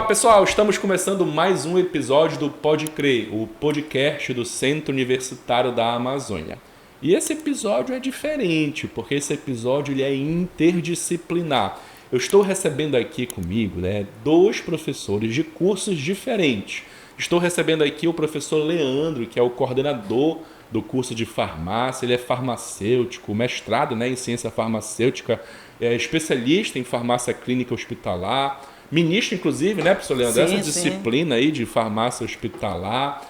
Olá pessoal, estamos começando mais um episódio do Pode Crer, o podcast do Centro Universitário da Amazônia. E esse episódio é diferente, porque esse episódio ele é interdisciplinar. Eu estou recebendo aqui comigo dois professores de cursos diferentes. Estou recebendo aqui o professor Leandro, que é o coordenador do curso de farmácia, ele é farmacêutico, mestrado em ciência farmacêutica, é especialista em farmácia clínica hospitalar, ministro inclusive, professor Leandro, essa disciplina aí de farmácia hospitalar.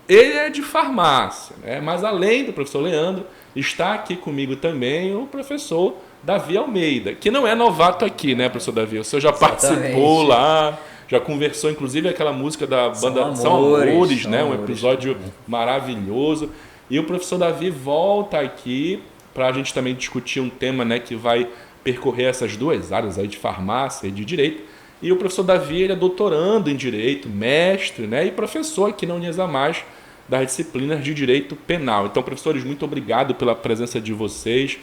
Ele é de farmácia, mas além do professor Leandro, está aqui comigo também o professor Davi Almeida, que não é novato aqui, professor Davi? O senhor já participou lá, já conversou, inclusive, aquela música da banda São Amores, um episódio maravilhoso. E o professor Davi volta aqui para a gente também discutir um tema que vai percorrer essas duas áreas aí de farmácia e de direito. E o professor Davi ele é doutorando em direito, mestre e professor aqui na Uniesamás das disciplinas de direito penal. Então, professores, muito obrigado pela presença de vocês.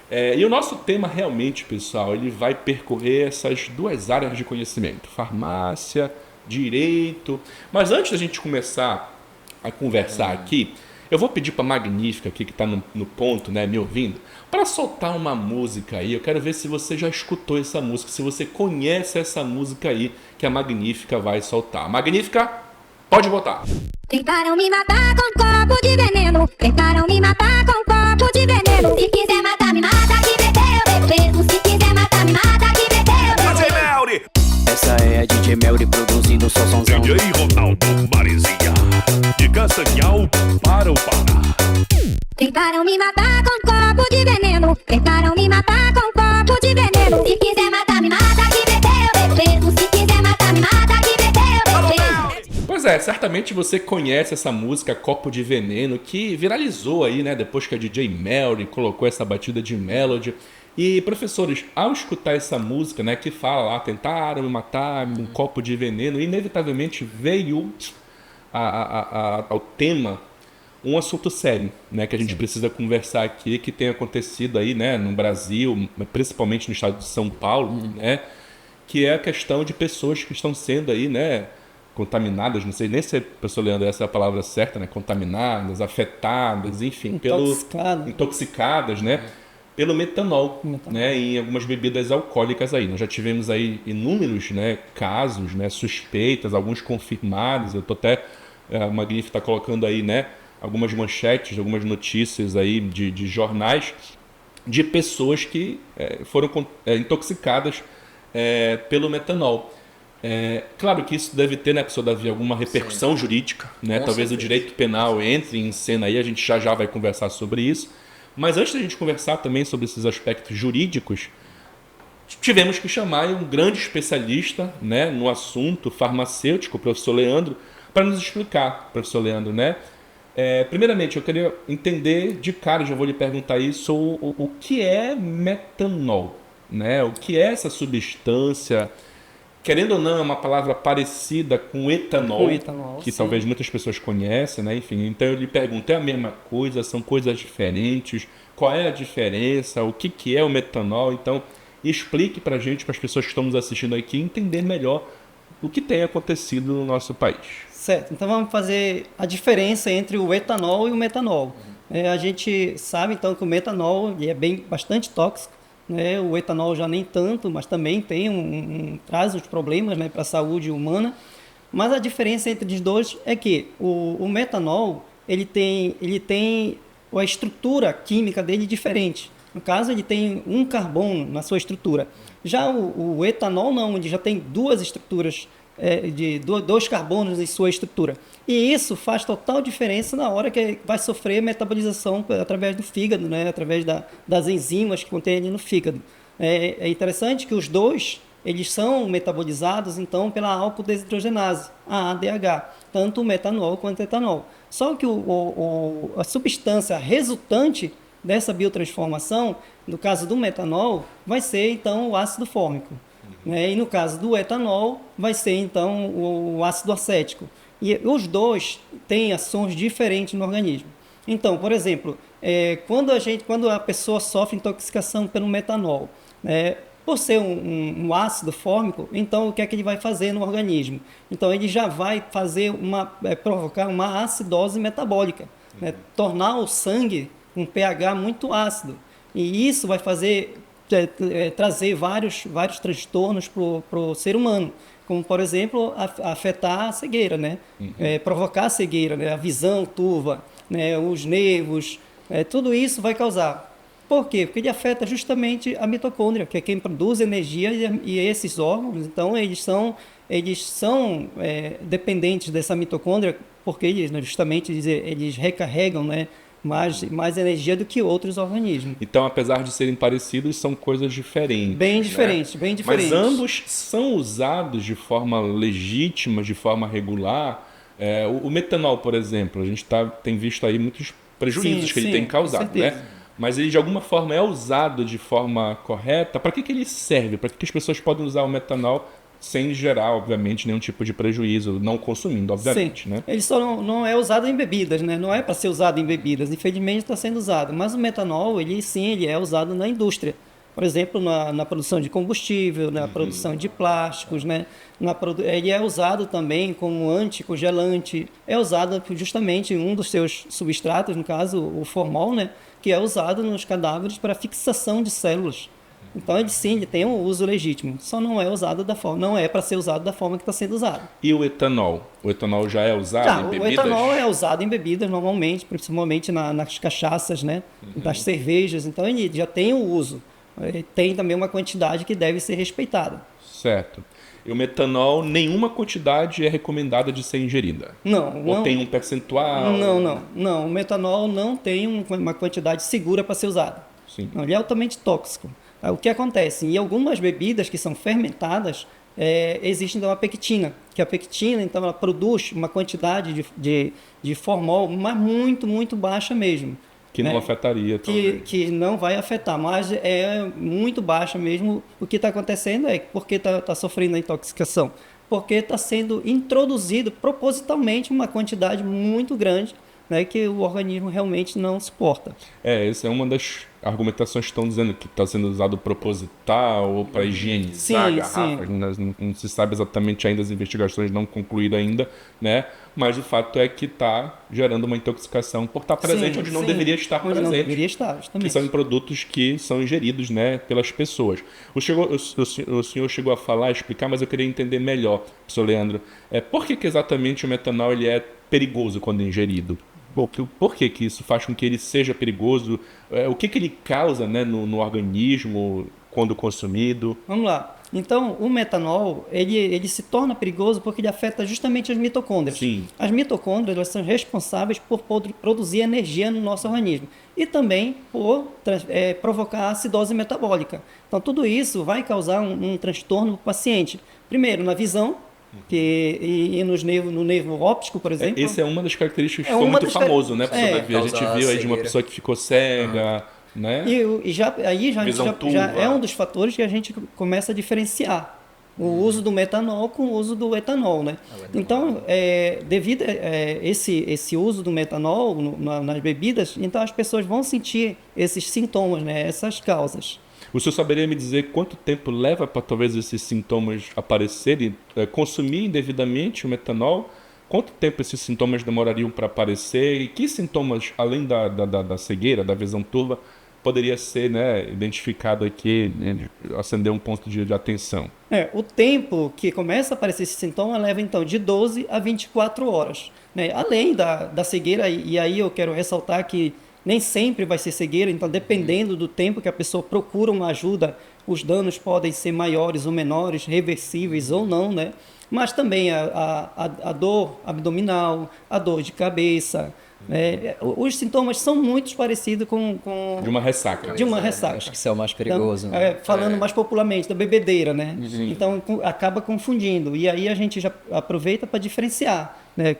E o nosso tema realmente, pessoal, ele vai percorrer essas duas áreas de conhecimento, farmácia, direito. Mas antes da gente começar a conversar aqui, eu vou pedir para a Magnífica aqui, que está no ponto, me ouvindo, para soltar uma música aí. Eu quero ver se você já escutou essa música, se você conhece essa música aí que a Magnífica vai soltar. Magnífica, pode botar. Tentaram me matar com um copo de veneno. Tentaram me matar com um copo de veneno. Se quiser matar, me mata, que meteu eu preso. Se quiser matar, me mata, que meteu eu DJ Melry. Essa é a DJ Melry produzindo só somzão. DJ Ronaldo Marizia, de Castanhal para o Pará. Tentaram me matar com um copo de veneno. Tentaram me matar com um copo de veneno. Se quiser matar, me mata, que meteu eu preso. Se quiser matar, me mata, que meteu eu preso. Pois é, certamente você conhece essa música Copo de Veneno, que viralizou aí, depois que a DJ Melry colocou essa batida de melody. E, professores, ao escutar essa música, que fala lá, tentaram me matar, um copo de veneno, inevitavelmente veio ao tema um assunto sério, que a gente precisa conversar aqui, que tem acontecido aí, no Brasil, principalmente no estado de São Paulo, que é a questão de pessoas que estão sendo aí, contaminadas, não sei nem se, professor Leandro, essa é a palavra certa, contaminadas, afetadas, enfim, intoxicadas, pelo metanol, em algumas bebidas alcoólicas aí. Nós já tivemos aí inúmeros casos, suspeitas, alguns confirmados. Eu estou até, a Magnífica está colocando aí, algumas manchetes, algumas notícias aí de jornais de pessoas que foram intoxicadas pelo metanol. Claro que isso deve ter, professor Davi, alguma repercussão jurídica, talvez o direito penal entre em cena aí, a gente já vai conversar sobre isso. Mas antes da gente conversar também sobre esses aspectos jurídicos, tivemos que chamar um grande especialista no assunto farmacêutico, o professor Leandro, para nos explicar, professor Leandro, primeiramente, eu queria entender de cara, já vou lhe perguntar isso, o que é metanol, o que é essa substância. Querendo ou não, é uma palavra parecida com etanol, que sim, talvez muitas pessoas conhecem, enfim. Então eu lhe pergunto, é a mesma coisa? São coisas diferentes? Qual é a diferença? O que é o metanol? Então, explique para a gente, para as pessoas que estão nos assistindo aqui, entender melhor o que tem acontecido no nosso país. Certo, então vamos fazer a diferença entre o etanol e o metanol. A gente sabe, então, que o metanol é bastante tóxico. O etanol já nem tanto, mas também tem traz os problemas para a saúde humana. Mas a diferença entre os dois é que o metanol ele tem a estrutura química dele diferente. No caso, ele tem um carbono na sua estrutura. Já o etanol não, ele já tem duas estruturas, dois carbonos em sua estrutura. E isso faz total diferença na hora que vai sofrer metabolização através do fígado, através das enzimas que contém ali no fígado. É interessante que os dois eles são metabolizados então pela álcool desidrogenase, a ADH, tanto o metanol quanto o etanol. Só que a substância resultante dessa biotransformação, no caso do metanol, vai ser então o ácido fórmico. E no caso do etanol, vai ser então o ácido acético. E os dois têm ações diferentes no organismo. Então, por exemplo, quando a pessoa sofre intoxicação pelo metanol, Por ser um ácido fórmico, então o que é que ele vai fazer no organismo? Então ele já vai fazer provocar uma acidose metabólica, né? Tornar o sangue um pH muito ácido. E isso vai trazer vários transtornos para o ser humano, como, por exemplo, afetar a cegueira, né? Provocar a cegueira, né? A visão turva, né? Os nervos, tudo isso vai causar. Por quê? Porque ele afeta justamente a mitocôndria, que é quem produz energia, e esses órgãos, então, eles são dependentes dessa mitocôndria, porque eles recarregam, né, mais energia do que outros organismos. Então, apesar de serem parecidos, são coisas diferentes. Bem diferentes, né? bem diferentes. Mas ambos são usados de forma legítima, de forma regular. O metanol, por exemplo, a gente tem visto aí muitos prejuízos que ele tem causado, né? Mas ele de alguma forma é usado de forma correta. Para que ele serve? Para que as pessoas podem usar o metanol sem gerar, obviamente, nenhum tipo de prejuízo, não consumindo, obviamente, Sim. né? Ele só não é usado em bebidas, né? Não é para ser usado em bebidas. Infelizmente está sendo usado. Mas o metanol, ele é usado na indústria. Por exemplo, na produção de combustível, na produção de plásticos, né? Ele é usado também como anticongelante. É usado justamente um dos seus substratos, no caso, o formol, né? Que é usado nos cadáveres para fixação de células. Então, ele tem um uso legítimo, só não é para ser usado da forma que está sendo usado. E o etanol? O etanol já é usado em bebidas? O etanol é usado em bebidas normalmente, principalmente nas cachaças, né? Das cervejas. Então, ele já tem o uso. Tem também uma quantidade que deve ser respeitada. Certo. E o metanol, nenhuma quantidade é recomendada de ser ingerida? Não. Ou tem um percentual? Não. O metanol não tem uma quantidade segura para ser usado. Sim. Ele é altamente tóxico. O que acontece? Em algumas bebidas que são fermentadas, existe então a pectina. Que a pectina, então, ela produz uma quantidade de formol, mas muito, muito baixa mesmo. Que não afetaria. Que não vai afetar, mas é muito baixa mesmo. O que está acontecendo é porque está sofrendo a intoxicação. Porque está sendo introduzido propositalmente uma quantidade muito grande, né, que o organismo realmente não suporta. Essa é uma das argumentações que estão dizendo que está sendo usado proposital ou para higienizar garrafas. Não se sabe exatamente ainda, as investigações não concluíram ainda, né? Mas o fato é que está gerando uma intoxicação por estar presente onde não deveria estar presente. Não deveria estar, justamente. Que são em produtos que são ingeridos, né, pelas pessoas. O senhor chegou a falar, a explicar, mas eu queria entender melhor, professor Leandro. Por que exatamente o metanol ele é perigoso quando ingerido? Por que isso faz com que ele seja perigoso? O que ele causa, né, no organismo quando consumido? Vamos lá. Então, o metanol, ele se torna perigoso porque ele afeta justamente as mitocôndrias. Sim. As mitocôndrias, elas são responsáveis por produzir energia no nosso organismo e também por provocar acidose metabólica. Então, tudo isso vai causar um transtorno no paciente. Primeiro, na visão, e no nervo óptico, por exemplo. Essa é uma das características que ficou muito famoso, né, professor Davi? A gente viu aí de uma pessoa que ficou cega, né? E já é um dos fatores que a gente começa a diferenciar o uso do metanol com o uso do etanol, né? Então, devido a esse uso do metanol nas bebidas, então as pessoas vão sentir esses sintomas, né? Essas causas. O senhor saberia me dizer quanto tempo leva para talvez esses sintomas aparecerem? Consumir indevidamente o metanol, quanto tempo esses sintomas demorariam para aparecer? E que sintomas, além da cegueira, da visão turva, poderia ser, né, identificado aqui, né, acender um ponto de atenção? O tempo que começa a aparecer esse sintoma leva então de 12 a 24 horas. Né? Além da cegueira, e aí eu quero ressaltar que nem sempre vai ser cegueira, então dependendo do tempo que a pessoa procura uma ajuda, os danos podem ser maiores ou menores, reversíveis ou não, né? Mas também a dor abdominal, a dor de cabeça, né? Os sintomas são muito parecidos com de uma ressaca. De uma ressaca. Acho que isso é o mais perigoso. Então, falando mais popularmente, da bebedeira, né? Sim. Então acaba confundindo. E aí a gente já aproveita para diferenciar. Né?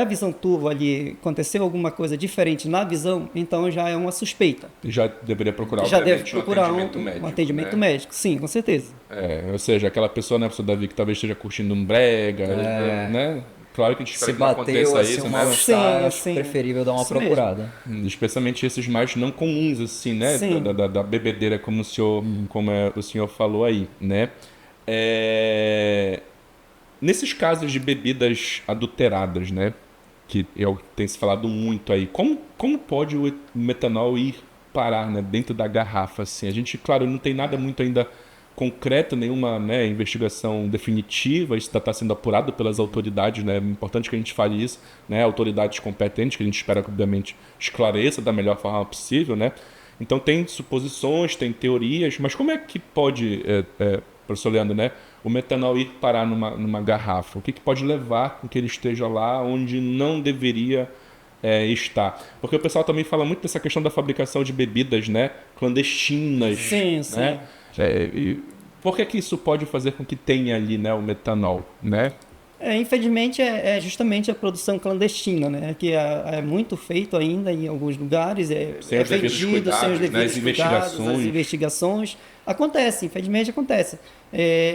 A visão turva ali, aconteceu alguma coisa diferente na visão, então já é uma suspeita. Já deveria procurar, já deve procurar um atendimento médico. Um atendimento médico, sim, com certeza. Ou seja, aquela pessoa, né, professor Davi, que talvez esteja curtindo um brega, né? Claro que a gente espera Se que não bateu, aconteça assim, isso, um né? mal-estar, acho Sim. preferível dar uma Isso mesmo. procurada. Especialmente esses mais não comuns, assim, né? Sim. Da bebedeira, como o senhor falou aí, né? Nesses casos de bebidas adulteradas, né? Que tem se falado muito aí, como pode o metanol ir parar, né, dentro da garrafa, assim? A gente, claro, não tem nada muito ainda concreto, nenhuma, né, investigação definitiva, isso está sendo apurado pelas autoridades, né? É importante que a gente fale isso, né? Autoridades competentes, que a gente espera que, obviamente, esclareça da melhor forma possível, né? Então tem suposições, tem teorias, mas como é que pode, professor Leandro, né, o metanol ir parar numa garrafa? O que pode levar com que ele esteja lá onde não deveria estar? Porque o pessoal também fala muito dessa questão da fabricação de bebidas, né, clandestinas. Sim, sim. Né? E por que isso pode fazer com que tenha ali, né, o metanol, né? Infelizmente é justamente a produção clandestina, né? Que é muito feito ainda em alguns lugares, Sem os devidos vendido sem os cuidados, né? devidos As cuidados, investigações. as investigações. Acontece, infelizmente acontece.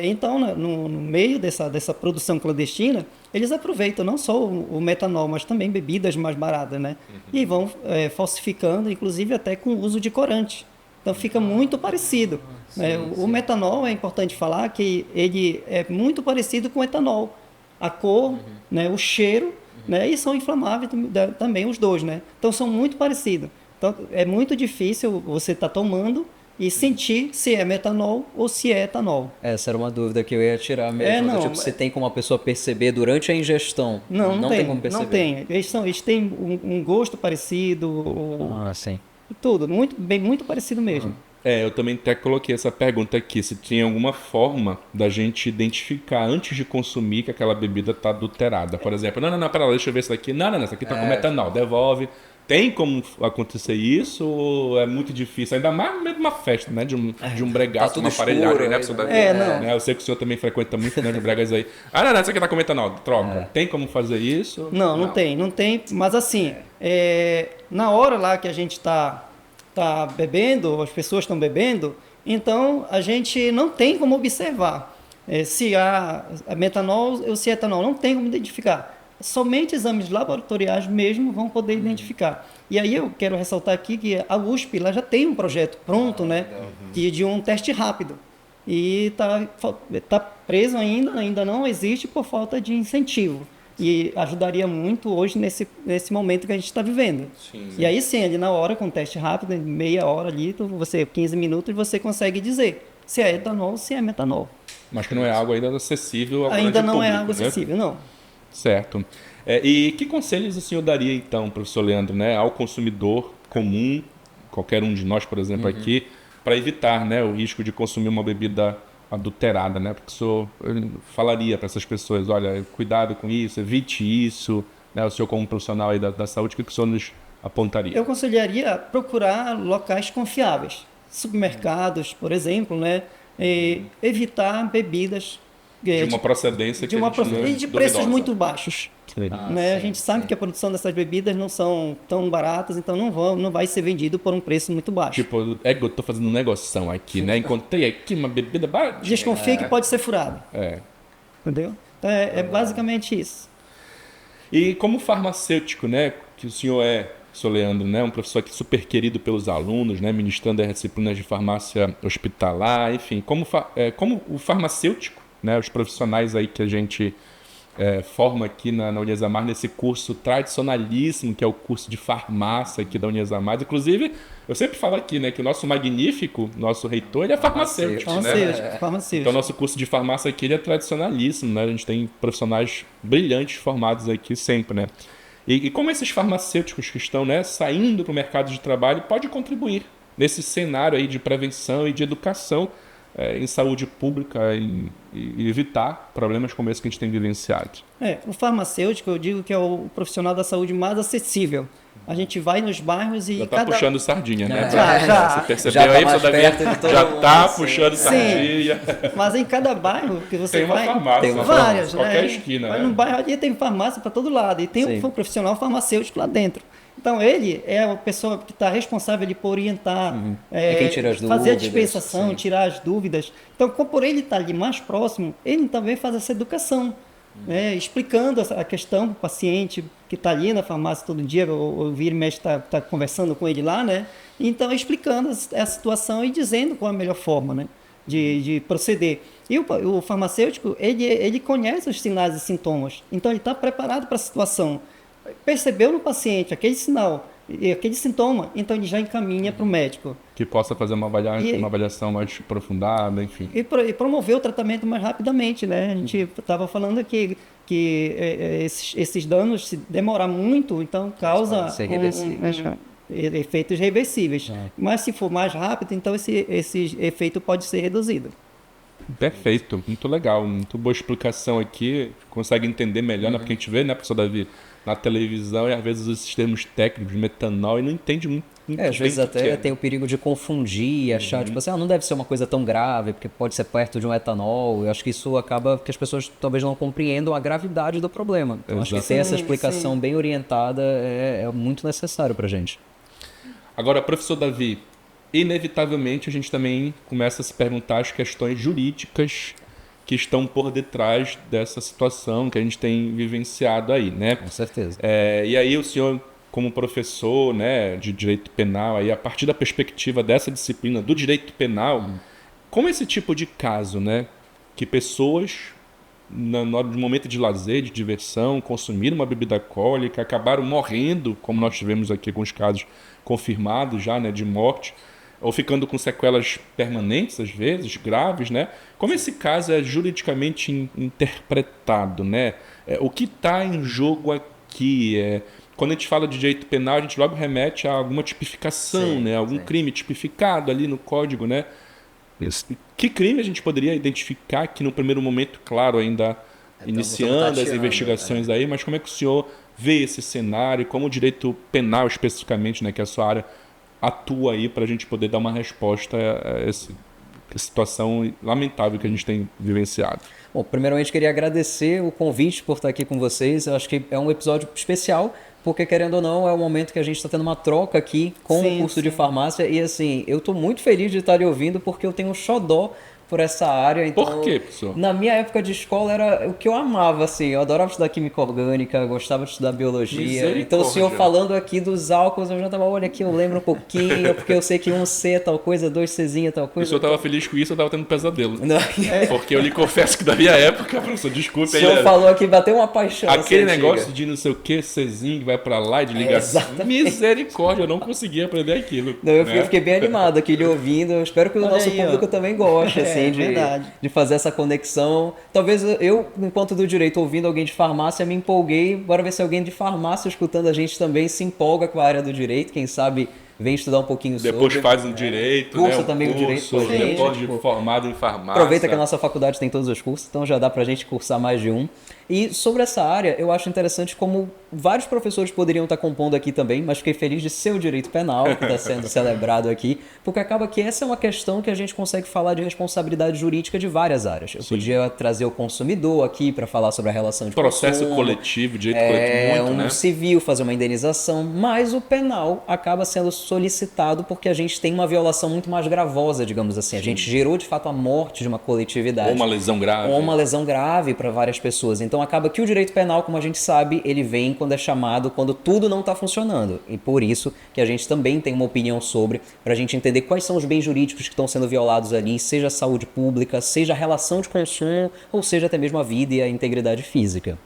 Então, no meio dessa produção clandestina, eles aproveitam não só o metanol, mas também bebidas mais baratas, né? E vão falsificando, inclusive até com o uso de corante. Então fica muito parecido. Né? O metanol, é importante falar que ele é muito parecido com o etanol. A cor, né, o cheiro, né, e são inflamáveis também os dois, né? Então são muito parecidos. Então é muito difícil você estar tomando e sentir se é metanol ou se é etanol. Essa era uma dúvida que eu ia tirar mesmo. não, Tipo, se tem como a pessoa perceber durante a ingestão. Não tem como perceber. Não tem. Eles têm um gosto parecido, Sim. tudo, muito parecido mesmo. Eu também até coloquei essa pergunta aqui, se tinha alguma forma da gente identificar antes de consumir que aquela bebida está adulterada. Por exemplo, não, pera lá, deixa eu ver isso daqui. Não, isso aqui está com metanol, devolve. Tem como acontecer isso ou é muito difícil? Ainda mais no meio de uma festa, né? De um bregaço, tudo uma aparelhagem, escuro, né? né? Pessoa deve- Não. né? Eu sei que o senhor também frequenta muito, né, de bregas aí. Não, isso aqui tá com metanol, troca. Tem como fazer isso? Não tem. Mas assim, na hora lá que a gente tá bebendo, as pessoas estão bebendo, então a gente não tem como observar se há metanol ou se é etanol. Não tem como identificar. Somente exames laboratoriais mesmo vão poder identificar. E aí eu quero ressaltar aqui que a USP lá já tem um projeto pronto, né, de um teste rápido. E tá preso ainda não existe por falta de incentivo. E ajudaria muito hoje nesse momento que a gente está vivendo. Sim. E aí sim, ali na hora, com teste rápido, em meia hora ali, 15 minutos, você consegue dizer se é etanol ou se é metanol. Mas que não é algo ainda acessível ao Ainda grande não é público, algo né? acessível, não. Certo. E que conselhos o senhor daria, então, professor Leandro, né, ao consumidor comum, qualquer um de nós, por exemplo, aqui, para evitar, né, o risco de consumir uma bebida adulterada, né? Porque o senhor falaria para essas pessoas, olha, cuidado com isso, evite isso, né? O senhor como profissional aí da saúde, o que o senhor nos apontaria? Eu aconselharia procurar locais confiáveis, supermercados, por exemplo, né? Evitar bebidas De uma procedência que e de duvidosa. preços muito baixos. Né? A sim, gente sabe que a produção dessas bebidas não são tão baratas, então não vai ser vendido por um preço muito baixo. Tipo, eu tô fazendo um negoção aqui, né? Encontrei aqui uma bebida barata. Desconfia que pode ser furado. Entendeu? Então é basicamente isso. E como farmacêutico, né? Que o senhor Leandro, né? Um professor aqui super querido pelos alunos, né? Ministrando as disciplinas de farmácia hospitalar, enfim. Como o farmacêutico, né? Os profissionais aí que a gente forma aqui na Uniesamar, nesse curso tradicionalíssimo, que é o curso de farmácia aqui da Uniesamar. Inclusive, eu sempre falo aqui, né, que o nosso magnífico, nosso reitor, ele é farmacêutico, né? Farmacêutico. Então, nosso curso de farmácia aqui ele é tradicionalíssimo, né? A gente tem profissionais brilhantes formados aqui sempre, né? E como esses farmacêuticos que estão, né, saindo para o mercado de trabalho pode contribuir nesse cenário aí de prevenção e de educação em saúde pública e evitar problemas como esse que a gente tem vivenciado. O farmacêutico, eu digo que é o profissional da saúde mais acessível. A gente vai nos bairros e Já tá puxando sardinha, né? Já. Você percebeu Já tá aí, mais professor perto Davi? de todo Já mundo, tá sim. puxando sardinha. Mas em cada bairro que você Tem uma vai... farmácia. Tem uma várias, qualquer né? esquina, Vai né? no bairro ali tem farmácia para todo lado. E tem Sim. um profissional farmacêutico lá dentro. Então, ele é a pessoa que está responsável por orientar, quem tira as fazer a dúvidas, dispensação, sim. tirar as dúvidas. Então, por ele estar ali mais próximo, ele também faz essa educação. né, explicando a questão para o paciente que está ali na farmácia todo dia, ou vira e mexe está conversando com ele lá, né? Então, explicando a situação e dizendo qual é a melhor forma, né, de proceder. E o farmacêutico, ele conhece os sinais e sintomas, então ele está preparado para a situação. Percebeu no paciente aquele sinal e aquele sintoma, então ele já encaminha para o médico. Que possa fazer uma avaliação mais aprofundada, enfim. E promover o tratamento mais rapidamente, né? A gente estava falando aqui que esses danos, se demorar muito, então causa efeitos reversíveis. Mas se for mais rápido, então esse efeito pode ser reduzido. Perfeito, muito legal, muito boa explicação aqui, consegue entender melhor, né? Porque a gente vê, né, professor Davi, na televisão e às vezes esses termos técnicos de metanol e não entende muito às vezes até tem o perigo de confundir, achar, tipo assim, não deve ser uma coisa tão grave, porque pode ser perto de um etanol. Eu acho que isso acaba que as pessoas talvez não compreendam a gravidade do problema. Então, acho que ter essa explicação bem orientada é muito necessário pra gente. Agora, professor Davi, inevitavelmente a gente também começa a se perguntar as questões jurídicas que estão por detrás dessa situação que a gente tem vivenciado aí, né? Com certeza. E aí o senhor, como professor, né, de direito penal, aí, a partir da perspectiva dessa disciplina do direito penal, como esse tipo de caso, né, que pessoas, no momento de lazer, de diversão, consumiram uma bebida alcoólica, acabaram morrendo, como nós tivemos aqui alguns casos confirmados já, né, de morte, ou ficando com sequelas permanentes, às vezes, graves, né? Como esse caso é juridicamente interpretado, né? O que está em jogo aqui? Quando a gente fala de direito penal, a gente logo remete a alguma tipificação, né? Algum crime tipificado ali no código, né? Que crime a gente poderia identificar que no primeiro momento, claro, ainda iniciando as investigações aí, mas como é que o senhor vê esse cenário, como o direito penal especificamente, né, que é a sua área, atua aí para a gente poder dar uma resposta a essa situação lamentável que a gente tem vivenciado? Bom, primeiramente queria agradecer o convite por estar aqui com vocês. Eu acho que é um episódio especial, porque querendo ou não, é o momento que a gente está tendo uma troca aqui com o curso de farmácia. E assim, eu estou muito feliz de estar lhe ouvindo, porque eu tenho um xodó por essa área. Então, por quê, professor? Na minha época de escola era o que eu amava, assim. Eu adorava estudar química orgânica, gostava de estudar biologia. Então o senhor falando aqui dos álcools, eu já tava, olha aqui, eu lembro um pouquinho, porque eu sei que 1C é tal coisa, 2Czinho é tal coisa. O senhor estava feliz com isso, eu estava tendo pesadelo. Não. Porque eu lhe confesso que da minha época, professor, desculpe. O senhor falou aqui, bateu uma paixão. Aquele negócio de não sei o que, Czinho, que vai pra lá e de ligação. Misericórdia, eu não conseguia aprender aquilo. Não, eu fiquei bem animado aqui lhe ouvindo. Eu espero que o nosso público também goste, assim, de fazer essa conexão. Talvez eu, enquanto do direito, ouvindo alguém de farmácia, me empolguei. Bora ver se alguém de farmácia escutando a gente também se empolga com a área do direito. Quem sabe vem estudar um pouquinho sobre. Depois faz um direito, curso né? Também o direito. Depois de formado em farmácia. Aproveita que a nossa faculdade tem todos os cursos, então já dá pra gente cursar mais de um. E sobre essa área, eu acho interessante como vários professores poderiam estar compondo aqui também, mas fiquei feliz de ser o direito penal que está sendo celebrado aqui, porque acaba que essa é uma questão que a gente consegue falar de responsabilidade jurídica de várias áreas. Eu podia trazer o consumidor aqui para falar sobre a relação de processo consumo, coletivo, direito coletivo, muito, né? Civil, fazer uma indenização, mas o penal acaba sendo solicitado porque a gente tem uma violação muito mais gravosa, digamos assim. A gente gerou de fato a morte de uma coletividade. Ou uma lesão grave. Ou uma lesão grave para várias pessoas. Então acaba que o direito penal, como a gente sabe, ele vem quando é chamado, quando tudo não está funcionando. E por isso que a gente também tem uma opinião sobre, para a gente entender quais são os bens jurídicos que estão sendo violados ali, seja a saúde pública, seja a relação de consumo, ou seja até mesmo a vida e a integridade física.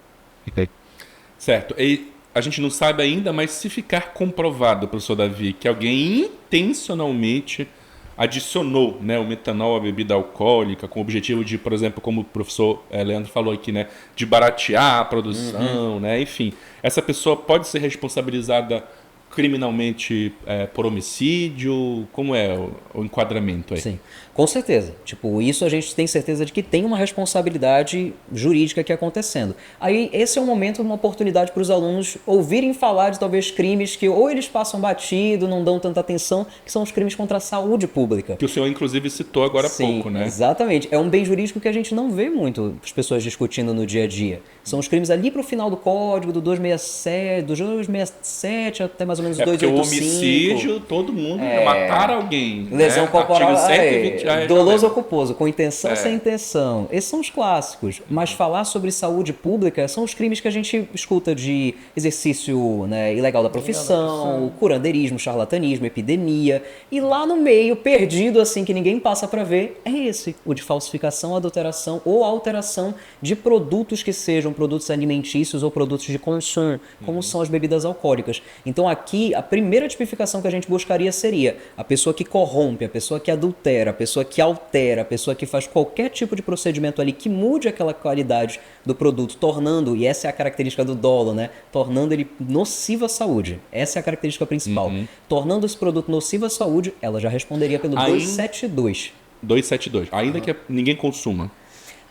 Certo. E a gente não sabe ainda, mas se ficar comprovado, professor Davi, que alguém intencionalmente adicionou, né, o metanol à bebida alcoólica com o objetivo de, por exemplo, como o professor Leandro falou aqui, né, de baratear a produção, né, enfim, essa pessoa pode ser responsabilizada criminalmente por homicídio? Como é o enquadramento aí? Sim, com certeza. Tipo, isso a gente tem certeza de que tem uma responsabilidade jurídica aqui acontecendo. Aí esse é um momento, uma oportunidade para os alunos ouvirem falar de talvez crimes que ou eles passam batido, não dão tanta atenção, que são os crimes contra a saúde pública. Que o senhor inclusive citou agora há pouco, né? Exatamente. É um bem jurídico que a gente não vê muito as pessoas discutindo no dia a dia. São os crimes ali pro final do código, do 267 até mais ou menos o Porque o 285. homicídio, todo mundo matar alguém. Lesão né? corporal, Artigo 120, doloso ou culposo, com intenção É. sem intenção. Esses são os clássicos. Mas falar sobre saúde pública são os crimes que a gente escuta de exercício, né, ilegal da profissão, curandeirismo, charlatanismo, epidemia. E lá no meio, perdido assim, que ninguém passa para ver, é esse, o de falsificação, adulteração ou alteração de produtos que sejam produtos alimentícios ou produtos de consumo, como são as bebidas alcoólicas. Então aqui, a primeira tipificação que a gente buscaria seria a pessoa que corrompe, a pessoa que adultera, a pessoa que altera, a pessoa que faz qualquer tipo de procedimento ali que mude aquela qualidade do produto, tornando, e essa é a característica do dolo, né? Tornando ele nocivo à saúde. Essa é a característica principal. Tornando esse produto nocivo à saúde, ela já responderia pelo 272. 272. Ainda que ninguém consuma.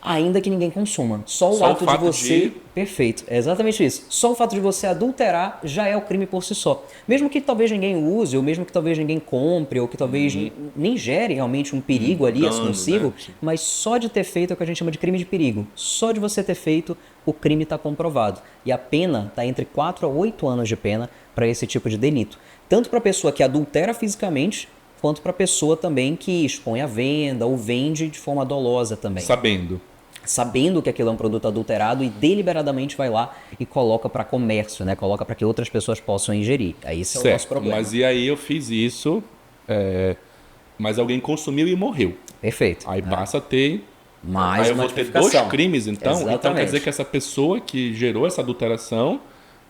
Ainda que ninguém consuma. Só o Só o ato de fato você... de- Perfeito, é exatamente isso. Só o fato de você adulterar já é o crime por si só. Mesmo que talvez ninguém use, ou mesmo que talvez ninguém compre, ou que talvez nem gere realmente um perigo ali, dano, nocivo, né? mas só de ter feito é o que a gente chama de crime de perigo. Só de você ter feito, o crime está comprovado. E a pena está entre 4 a 8 anos de pena para esse tipo de delito. Tanto para a pessoa que adultera fisicamente, quanto para a pessoa também que expõe à venda ou vende de forma dolosa também. Sabendo que aquilo é um produto adulterado e deliberadamente vai lá e coloca para comércio, né? Coloca para que outras pessoas possam ingerir. Aí esse é o nosso problema. Mas e aí eu fiz isso, mas alguém consumiu e morreu. Perfeito. Aí passa a ter... Mais aí eu uma vou ter tipificação. 2 crimes, então? Então quer Exatamente. dizer que essa pessoa que gerou essa adulteração,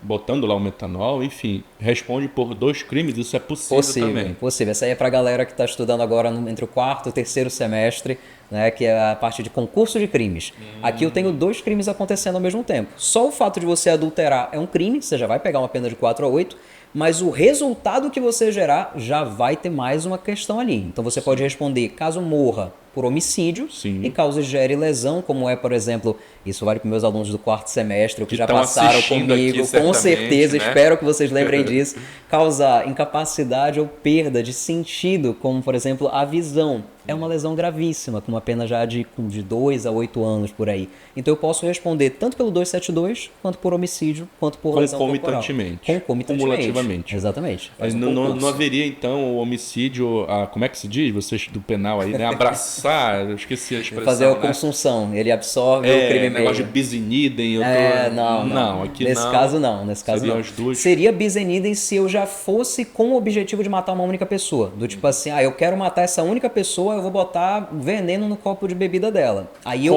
botando lá o metanol, enfim, responde por 2 crimes, isso é possível também. Possível. Essa aí é pra galera que está estudando agora entre o 4º e o 3º semestre, né, que é a parte de concurso de crimes. Aqui eu tenho 2 crimes acontecendo ao mesmo tempo. Só o fato de você adulterar é um crime, você já vai pegar uma pena de 4 a 8, mas o resultado que você gerar já vai ter mais uma questão ali. Então você pode responder caso morra por homicídio Sim. e caso gere lesão, como é, por exemplo, isso vale para meus alunos do 4º semestre, que já estão passaram assistindo aqui, comigo, com certamente, certeza, né? espero que vocês lembrem disso, causar incapacidade ou perda de sentido, como, por exemplo, a visão. É uma lesão gravíssima, com uma pena já de 2 a 8 anos por aí. Então eu posso responder tanto pelo 272, quanto por homicídio, quanto por lesão corporal. Concomitantemente. Cumulativamente. Exatamente. Mas Faz um não concurso. haveria, então, o homicídio, como é que se diz? Vocês do penal aí, né? Abraçar, eu esqueci a expressão, Fazer a né? consunção, ele absorve o crime negócio de meio. bis in idem, eu tô... Não, aqui nesse não. caso não, nesse caso Seriam não. as duas. Seria bis in idem se eu já fosse com o objetivo de matar uma única pessoa. Do tipo assim, eu quero matar essa única pessoa, eu vou botar veneno no copo de bebida dela. Aí eu...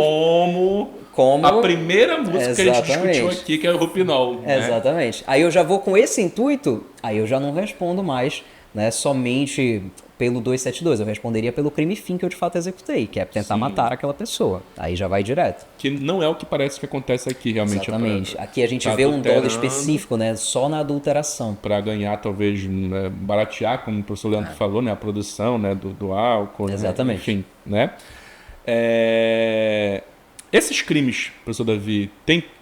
Como a primeira música que a gente discutiu Exatamente. aqui, que é o Rupinol. Né? Exatamente. Aí eu já vou com esse intuito, aí eu já não respondo mais, né, somente pelo 272. Eu responderia pelo crime fim que eu de fato executei, que é tentar matar aquela pessoa. Aí já vai direto. Que não é o que parece que acontece aqui, realmente. Exatamente. Aqui a gente tá vê um dolo adulterando. específico, né, só na adulteração. Para ganhar, talvez, né, baratear, como o professor Leandro falou, né, a produção, né, do álcool. Exatamente. Né, enfim, né? Esses crimes, professor Davi,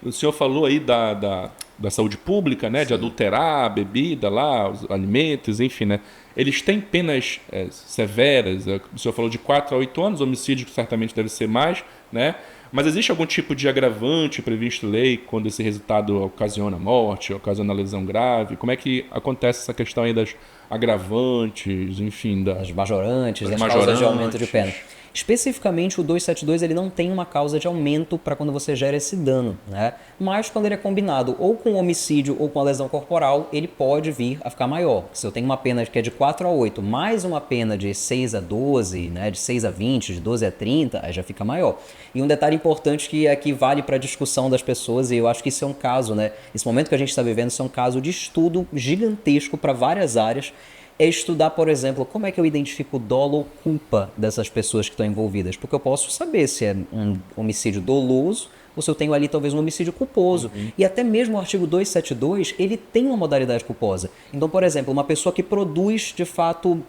o senhor falou aí da saúde pública, né, de adulterar a bebida lá, os alimentos, enfim, né? Eles têm penas severas, o senhor falou de 4 a 8 anos, homicídio certamente deve ser mais, né? Mas existe algum tipo de agravante previsto em lei quando esse resultado ocasiona morte, ocasiona lesão grave? Como é que acontece essa questão aí das agravantes, enfim, As majorantes, As as causas de majorantes. aumento de pena. Especificamente o 272 ele não tem uma causa de aumento para quando você gera esse dano, né? Mas quando ele é combinado ou com homicídio ou com a lesão corporal, ele pode vir a ficar maior. Se eu tenho uma pena que é de 4 a 8, mais uma pena de 6 a 12, né, de 6 a 20, de 12 a 30, aí já fica maior. E um detalhe importante que aqui vale para a discussão das pessoas, e eu acho que isso é um caso, né? Esse momento que a gente está vivendo, isso é um caso de estudo gigantesco para várias áreas, é estudar, por exemplo, como é que eu identifico o dolo ou culpa dessas pessoas que estão envolvidas. Porque eu posso saber se é um homicídio doloso ou se eu tenho ali talvez um homicídio culposo. E até mesmo o artigo 272, ele tem uma modalidade culposa. Então, por exemplo, uma pessoa que produz, de fato,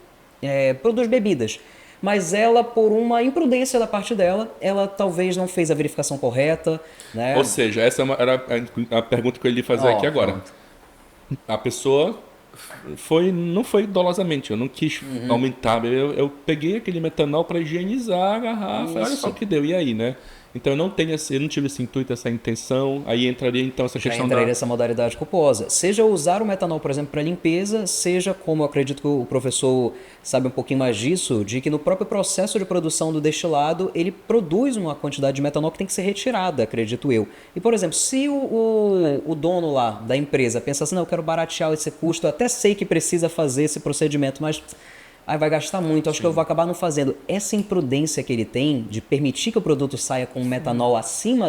produz bebidas, mas ela, por uma imprudência da parte dela, ela talvez não fez a verificação correta, né? Ou seja, essa era a pergunta que eu ia fazer aqui agora. Pronto. A pessoa não foi dolosamente, eu não quis aumentar, eu peguei aquele metanol para higienizar a garrafa, olha só o que deu, e aí, né? Então eu não tive esse intuito, essa intenção. Aí entraria então essa Já questão entraria essa modalidade culposa. Seja usar o metanol, por exemplo, para limpeza, seja, como eu acredito que o professor sabe um pouquinho mais disso, de que no próprio processo de produção do destilado, ele produz uma quantidade de metanol que tem que ser retirada, acredito eu. E, por exemplo, se o dono lá da empresa pensa assim, não, eu quero baratear esse custo, eu até sei que precisa fazer esse procedimento, mas aí vai gastar muito, acho que eu vou acabar não fazendo. Essa imprudência que ele tem de permitir que o produto saia com metanol acima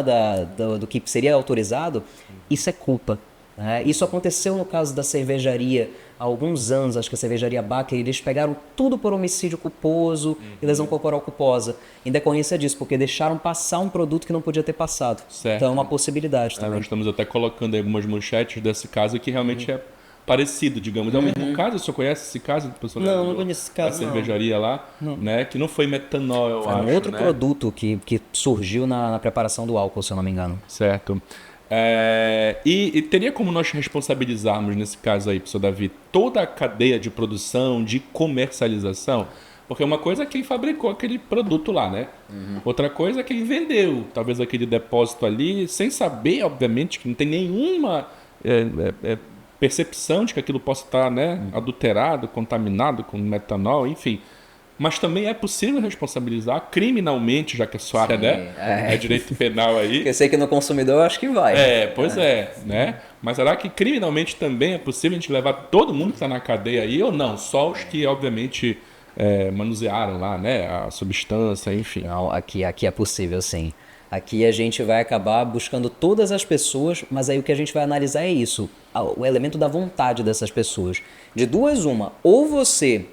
do que seria autorizado, isso é culpa. Né? Isso aconteceu no caso da cervejaria há alguns anos, acho que a cervejaria Baker, eles pegaram tudo por homicídio culposo e lesão corporal culposa, em decorrência disso, porque deixaram passar um produto que não podia ter passado. Certo. Então é uma possibilidade também. Nós estamos até colocando aí algumas manchetes desse caso que realmente é parecido, digamos. É o mesmo caso? O senhor conhece esse caso? Não, não conheço esse caso. A cervejaria lá, né? Que não foi metanol, eu acho. Foi um outro né? produto que surgiu na preparação do álcool, se eu não me engano. Certo. E teria como nós responsabilizarmos, nesse caso aí, professor Davi, toda a cadeia de produção, de comercialização? Porque uma coisa é quem fabricou aquele produto lá, né? Outra coisa é quem vendeu, talvez aquele depósito ali, sem saber, obviamente, que não tem nenhuma percepção de que aquilo possa estar, né, adulterado, contaminado com metanol, enfim. Mas também é possível responsabilizar criminalmente, já que a sua área, né, é direito penal aí. Eu sei que no consumidor eu acho que vai. Né? Mas será que criminalmente também é possível a gente levar todo mundo que está na cadeia aí ou não? Só os que, obviamente, manusearam lá, né, a substância, enfim. Não, aqui é possível, sim. Aqui a gente vai acabar buscando todas as pessoas, mas aí o que a gente vai analisar é isso, o elemento da vontade dessas pessoas. De duas, uma, ou você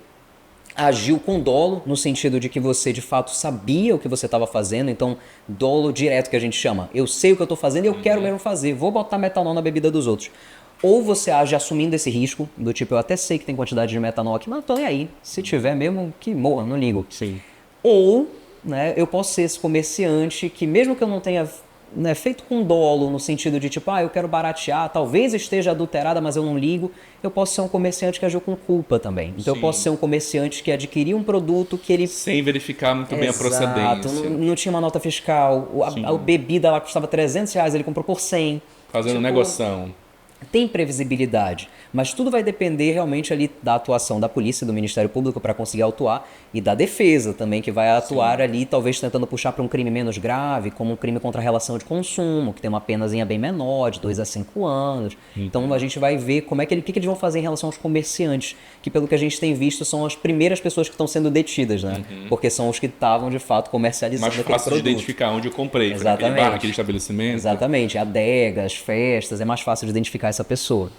agiu com dolo, no sentido de que você de fato sabia o que você estava fazendo, então dolo direto que a gente chama. Eu sei o que eu estou fazendo e eu quero mesmo fazer, vou botar metanol na bebida dos outros. Ou você age assumindo esse risco, do tipo, eu até sei que tem quantidade de metanol aqui, mas não tô nem aí. Se tiver mesmo, que morra, não ligo. Sim. Ou, né, eu posso ser esse comerciante que, mesmo que eu não tenha, né, feito com dolo, no sentido de tipo, eu quero baratear, talvez esteja adulterada, mas eu não ligo, eu posso ser um comerciante que agiu com culpa também. Então eu posso ser um comerciante que adquiriu um produto que ele... Sem verificar muito bem a procedência. Não tinha uma nota fiscal, a bebida lá custava R$300, ele comprou por 100. Fazendo negoção. Tem previsibilidade, mas tudo vai depender realmente ali da atuação da polícia, do Ministério Público para conseguir autuar e da defesa também, que vai atuar ali, talvez tentando puxar para um crime menos grave, como um crime contra a relação de consumo, que tem uma penazinha bem menor, de 2 a 5 anos. Então a gente vai ver como é que que eles vão fazer em relação aos comerciantes, que pelo que a gente tem visto são as primeiras pessoas que estão sendo detidas, né? Porque são os que estavam de fato comercializando aquele produto. Mais fácil de identificar onde eu comprei, exatamente. Naquele estabelecimento. Exatamente, adegas, festas, é mais fácil de identificar essa pessoa.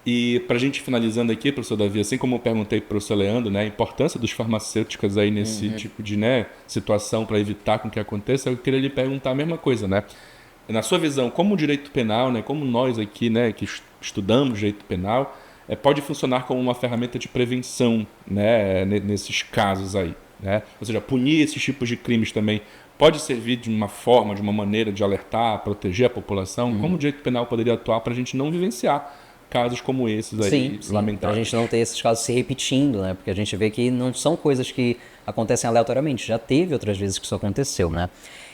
E para a gente finalizando aqui, professor Davi, assim como eu perguntei para o professor Leandro, né, a importância dos farmacêuticos aí nesse tipo de, né, situação para evitar com que aconteça, eu queria lhe perguntar a mesma coisa, né? Na sua visão, como o direito penal, né, como nós aqui, né, que estudamos direito penal, pode funcionar como uma ferramenta de prevenção, né, nesses casos aí, né? Ou seja, punir esses tipos de crimes também pode servir de uma forma, de uma maneira de alertar, proteger a população? Como o direito penal poderia atuar para a gente não vivenciar casos como esses aí, lamentáveis? Para a gente não ter esses casos se repetindo, né? Porque a gente vê que não são coisas que acontecem aleatoriamente. Já teve outras vezes que isso aconteceu, né?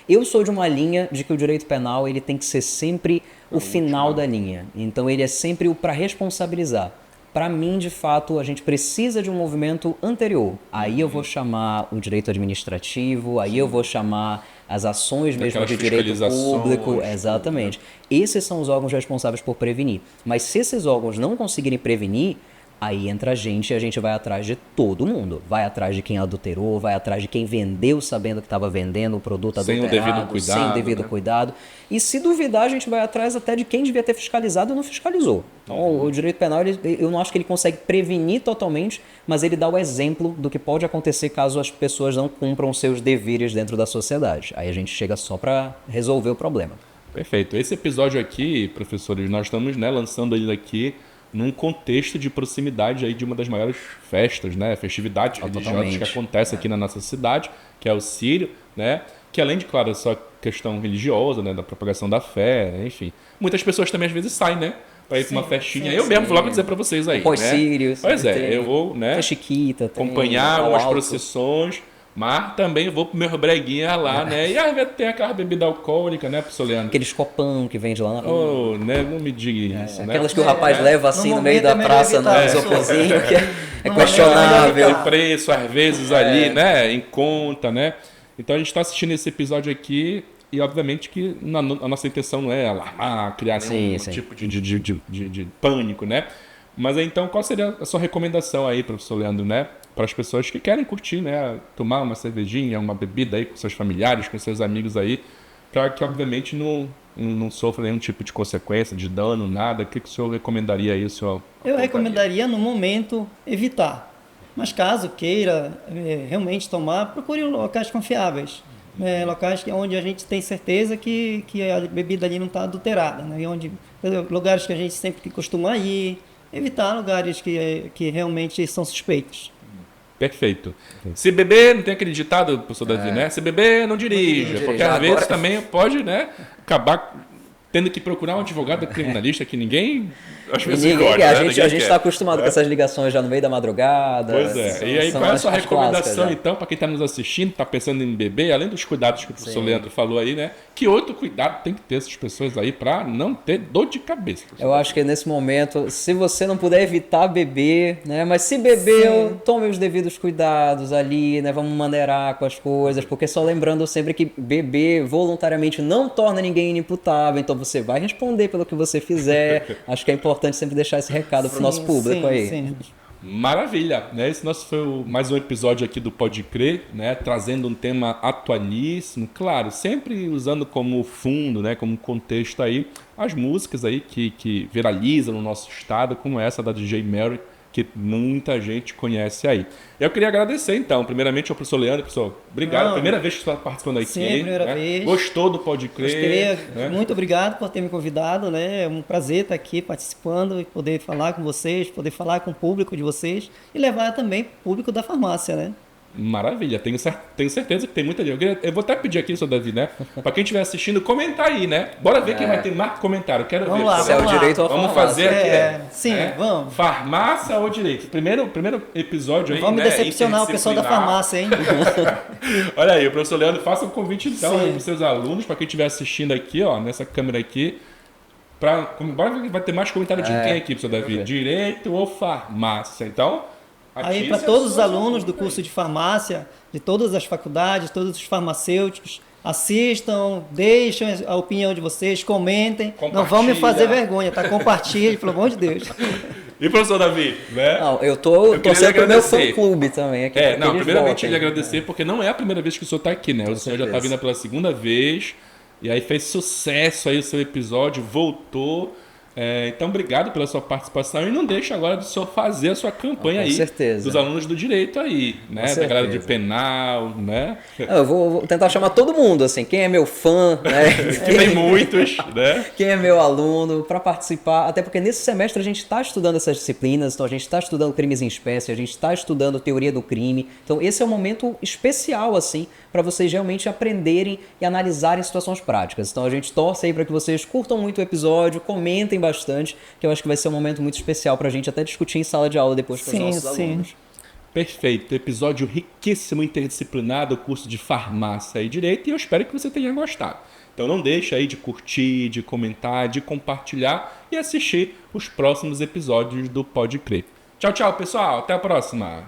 Eu sou de uma linha de que o direito penal ele tem que ser sempre o final da linha. Então ele é sempre o para responsabilizar. Para mim, de fato, a gente precisa de um movimento anterior. Aí eu vou chamar o direito administrativo, aí eu vou chamar as ações mesmo de direito público. Exatamente. Esses são os órgãos responsáveis por prevenir. Mas se esses órgãos não conseguirem prevenir, aí entra a gente e a gente vai atrás de todo mundo. Vai atrás de quem adulterou, vai atrás de quem vendeu sabendo que estava vendendo o produto adulterado. Sem o devido cuidado. Sem o devido cuidado. E se duvidar, a gente vai atrás até de quem devia ter fiscalizado e não fiscalizou. Então, o direito penal, eu não acho que ele consegue prevenir totalmente, mas ele dá o exemplo do que pode acontecer caso as pessoas não cumpram seus deveres dentro da sociedade. Aí a gente chega só para resolver o problema. Perfeito. Esse episódio aqui, professores, nós estamos, né, lançando ele aqui num contexto de proximidade aí de uma das maiores festas, né, festividades religiosas que acontece aqui na nossa cidade, que é o Círio, né, que além de, claro, essa questão religiosa, né, da propagação da fé, enfim, muitas pessoas também às vezes saem, né, para ir para uma festinha. Eu mesmo vou logo dizer para vocês aí, Pós-Sírios. Pois é, eu vou, né, Chiquita, acompanhar algumas procissões, Mas também vou pro meu breguinha lá, né? E às vezes tem aquela bebida alcoólica, né, professor Leandro? Aqueles copão que vende lá na rua. Oh, né? Não me diga isso, né? Aquelas que o rapaz leva assim No no meio momento da é melhor praça, no evitar, isoporzinho, que é No questionável. momento O preço, às vezes, ali, né? Em conta, né? Então a gente está assistindo esse episódio aqui e, obviamente, que a nossa intenção não é alarmar, criar nenhum Sim. tipo de pânico, né? Mas então, qual seria a sua recomendação aí, professor Leandro, né? Para as pessoas que querem curtir, né? Tomar uma cervejinha, uma bebida aí com seus familiares, com seus amigos aí, para que, obviamente, não sofra nenhum tipo de consequência, de dano, nada. O que o senhor recomendaria aí, senhor? Eu recomendaria, no momento, evitar. Mas caso queira realmente tomar, procure locais confiáveis. Locais onde a gente tem certeza que a bebida ali não está adulterada. Né? Lugares que a gente sempre costuma ir. Evitar lugares que realmente são suspeitos. Perfeito. Se beber, não tem aquele ditado, professor Davi, né? Se beber, não dirija. Porque às vezes também pode, né, acabar tendo que procurar um advogado criminalista que ninguém às vezes gosta, a né? gente está acostumado com essas ligações já no meio da madrugada. Pois é. E aí, qual é a sua as recomendação, clássicas, então, para quem está nos assistindo, está pensando em beber, além dos cuidados que o professor Leandro falou aí, né? Que outro cuidado tem que ter essas pessoas aí para não ter dor de cabeça? Eu acho que nesse momento, se você não puder evitar beber, né? Mas se beber, tome os devidos cuidados ali, né? Vamos maneirar com as coisas, porque só lembrando sempre que beber voluntariamente não torna ninguém inimputável, então você vai responder pelo que você fizer. Acho que é importante sempre deixar esse recado para o nosso público aí. Sim. Maravilha, né? Esse nosso foi mais um episódio aqui do Pode Crer, né? Trazendo um tema atualíssimo, claro, sempre usando como fundo, né? Como contexto aí as músicas aí que viralizam no nosso estado, como essa da DJ Mary, que muita gente conhece aí. Eu queria agradecer, então, primeiramente ao professor Leandro. Professor, obrigado. Primeira vez que você está participando aqui. Sim, primeira vez. Gostou do Pode Crer? Né? Muito obrigado por ter me convidado, né? É um prazer estar aqui participando e poder falar com vocês, poder falar com o público de vocês e levar também o público da farmácia, né? Maravilha, tenho certeza que tem muita gente. Eu vou até pedir aqui, seu Davi, né? Pra quem estiver assistindo, comentar aí, né? Bora ver quem vai ter mais comentário. Quero ver. Lá, Se é o direito ou a Vamos farmácia. fazer aqui. Sim, vamos. Farmácia ou direito? Primeiro episódio aí, Vamos né? decepcionar o pessoal da farmácia, hein? Olha aí, o professor Leandro, faça um convite então Sim. para os seus alunos, para quem estiver assistindo aqui, ó, nessa câmera aqui. Bora ver que vai ter mais comentário de quem aqui, professor Davi? Direito ou farmácia? Então. Aí, para todos os alunos do curso de farmácia, de todas as faculdades, todos os farmacêuticos, assistam, deixem a opinião de vocês, comentem. Não vão me fazer vergonha, tá? Compartilhe, pelo amor de Deus. E professor Davi, né? Não, eu tô torcendo pro meu agradecer. fã-clube também aqui. Não, eles primeiramente votem. ele agradecer, porque não é a primeira vez que o senhor está aqui, né? O senhor já está vindo pela segunda vez, e aí fez sucesso aí o seu episódio, voltou. Então, obrigado pela sua participação e não deixe agora do senhor fazer a sua campanha Com aí certeza. dos alunos do direito aí, né? Da galera de penal, né? Eu vou tentar chamar todo mundo, assim, quem é meu fã, né? Que tem muitos, né? Quem é meu aluno, para participar, até porque nesse semestre a gente está estudando essas disciplinas, então a gente está estudando crimes em espécie, a gente está estudando teoria do crime, então esse é um momento especial, assim, para vocês realmente aprenderem e analisarem situações práticas. Então a gente torce aí para que vocês curtam muito o episódio, comentem bastante, que eu acho que vai ser um momento muito especial para a gente até discutir em sala de aula depois com os nossos alunos. Perfeito, episódio riquíssimo, interdisciplinar do curso de farmácia e direito, e eu espero que você tenha gostado. Então não deixe aí de curtir, de comentar, de compartilhar e assistir os próximos episódios do Pode Crer. Tchau, tchau, pessoal. Até a próxima.